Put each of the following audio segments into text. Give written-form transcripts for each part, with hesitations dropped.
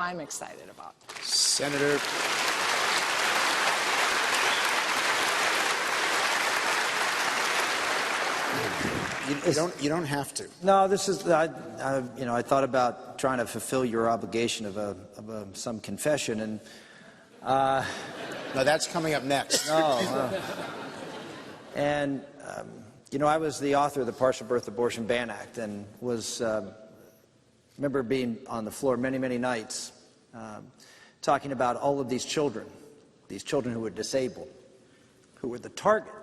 I'm excited about. Senator. You don't have to. No, this is, I thought about trying to fulfill your obligation of some confession, and no, that's coming up next. And I was the author of the Partial Birth Abortion Ban Act, and was remember being on the floor many, many nights talking about all of these children who were disabled, who were the target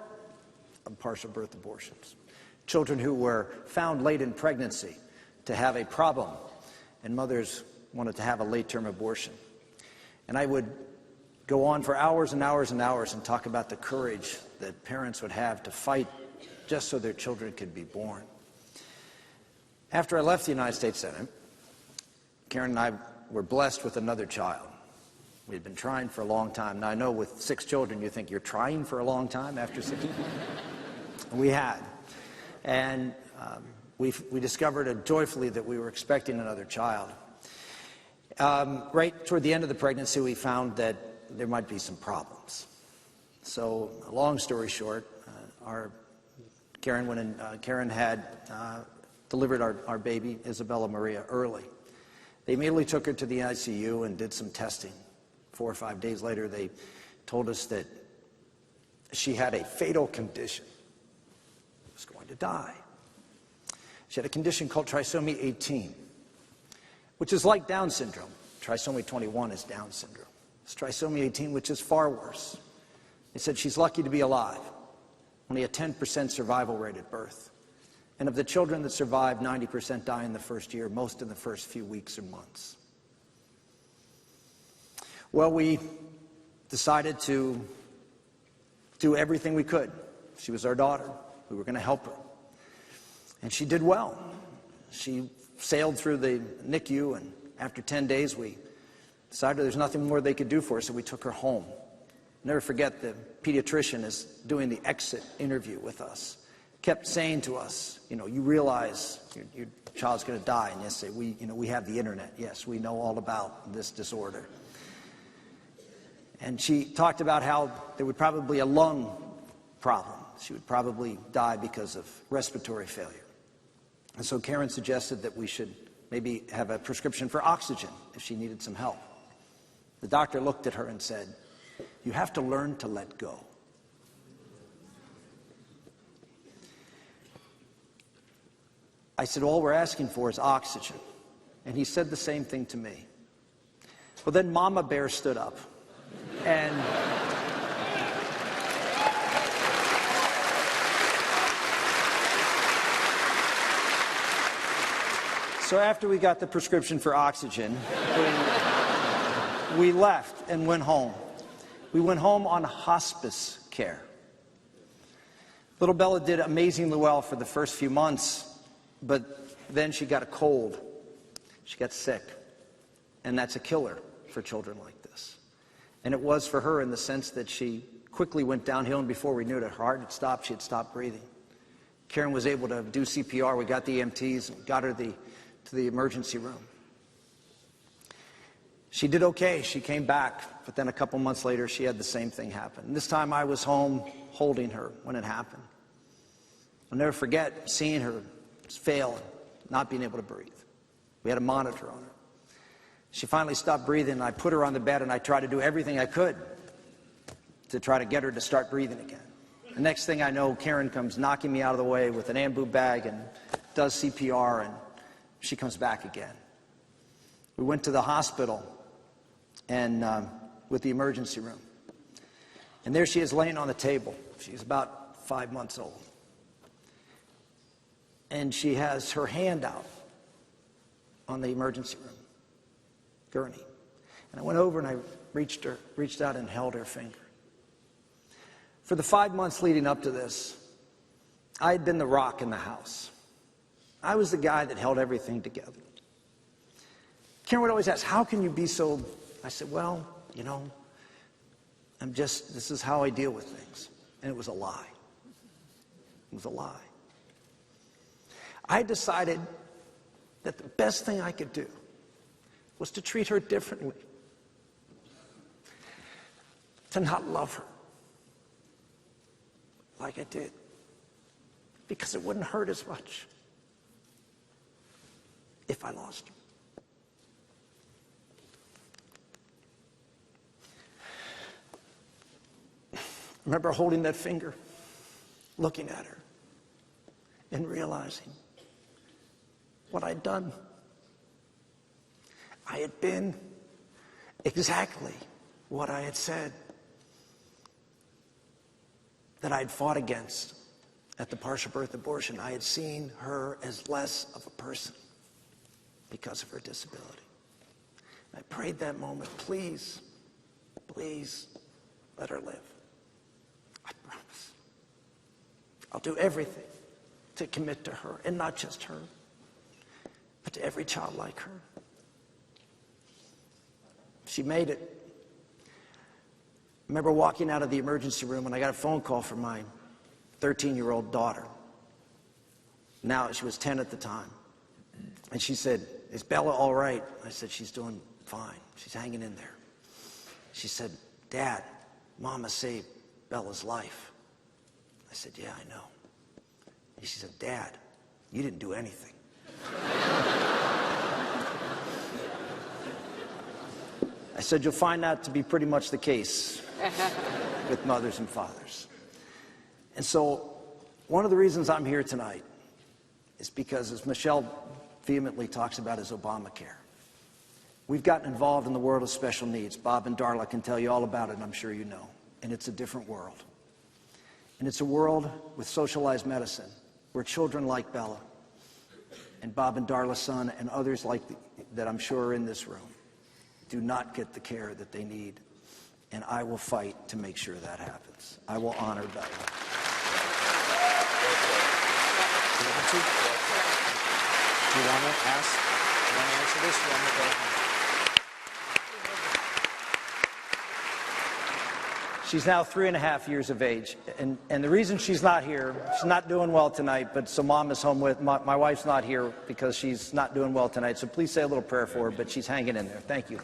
of partial birth abortions. Children who were found late in pregnancy to have a problem, and mothers wanted to have a late-term abortion. And I would go on for hours and hours and hours and talk about the courage that parents would have to fight just so their children could be born. After I left the United States Senate, Karen and I were blessed with another child. We'd been trying for a long time. Now, I know with 6 children, you think you're trying for a long time after 6. We had. And we discovered joyfully that we were expecting another child. Right toward the end of the pregnancy, we found that there might be some problems. So, long story short, Karen had delivered our baby, Isabella Maria, early. They immediately took her to the ICU and did some testing. 4 or 5 days later, they told us that she had a fatal condition. Was going to die. She had a condition called trisomy 18, which is like Down syndrome. Trisomy 21 is Down syndrome. It's trisomy 18, which is far worse. They said she's lucky to be alive. Only a 10% survival rate at birth. And of the children that survive, 90% die in the first year, most in the first few weeks or months. Well, we decided to do everything we could. She was our daughter. We were going to help her. And she did well. She sailed through the NICU, and after 10 days, we decided there's nothing more they could do for her, so we took her home. Never forget, the pediatrician is doing the exit interview with us. Kept saying to us, you realize your child's going to die. And yes, we have the internet. Yes, we know all about this disorder. And she talked about how there would probably be a lung problem. She would probably die because of respiratory failure. And so Karen suggested that we should maybe have a prescription for oxygen if she needed some help. The doctor looked at her and said, "You have to learn to let go." I said, "All we're asking for is oxygen." And he said the same thing to me. Well, then Mama Bear stood up. And so after we got the prescription for oxygen, we left and went home. We went home on hospice care. Little Bella did amazingly well for the first few months, but then she got a cold. She got sick. And that's a killer for children like this. And it was for her in the sense that she quickly went downhill, and before we knew it, her heart had stopped. She had stopped breathing. Karen was able to do CPR. We got the EMTs and got her to the emergency room. She did okay. She came back, but then a couple months later, she had the same thing happen. And this time I was home holding her when it happened. I'll never forget seeing her fail, not being able to breathe. We had a monitor on her. She finally stopped breathing, and I put her on the bed, and I tried to do everything I could to try to get her to start breathing again. The next thing I know, Karen comes knocking me out of the way with an ambu bag and does CPR, and she comes back again. We went to the hospital and with the emergency room. And there she is laying on the table. She's about 5 months old. And she has her hand out on the emergency room gurney. And I went over and I reached out and held her finger. For the 5 months leading up to this, I had been the rock in the house. I was the guy that held everything together. Karen would always ask, "How can you be so..." I said, "Well, this is how I deal with things." And it was a lie. It was a lie. I decided that the best thing I could do was to treat her differently, to not love her like I did, because it wouldn't hurt as much if I lost her. I remember holding that finger, looking at her, and realizing what I'd done. I had been exactly what I had said that I'd fought against at the partial birth abortion. I had seen her as less of a person because of her disability. I prayed that moment, please, please let her live. I promise. I'll do everything to commit to her, and not just her, but to every child like her. She made it. I remember walking out of the emergency room and I got a phone call from my 13-year-old daughter. Now, she was 10 at the time. And she said, "Is Bella all right?" I said, "She's doing fine. She's hanging in there." She said, "Dad, Mama saved Bella's life." I said, "Yeah, I know." And she said, "Dad, you didn't do anything." I said, "You'll find that to be pretty much the case with mothers and fathers." And so one of the reasons I'm here tonight is because, as Michelle vehemently talks about, is Obamacare. We've gotten involved in the world of special needs. Bob and Darla can tell you all about it, I'm sure you know. And it's a different world. And it's a world with socialized medicine, where children like Bella and Bob and Darla's son and others like that I'm sure are in this room do not get the care that they need. And I will fight to make sure that happens. I will honor Bella. Do you want to ask? Do you want to answer this? She's now 3.5 years of age. And the reason she's not here, she's not doing well tonight, but so Mom is home with, my wife's not here because she's not doing well tonight. So please say a little prayer for her, but she's hanging in there. Thank you.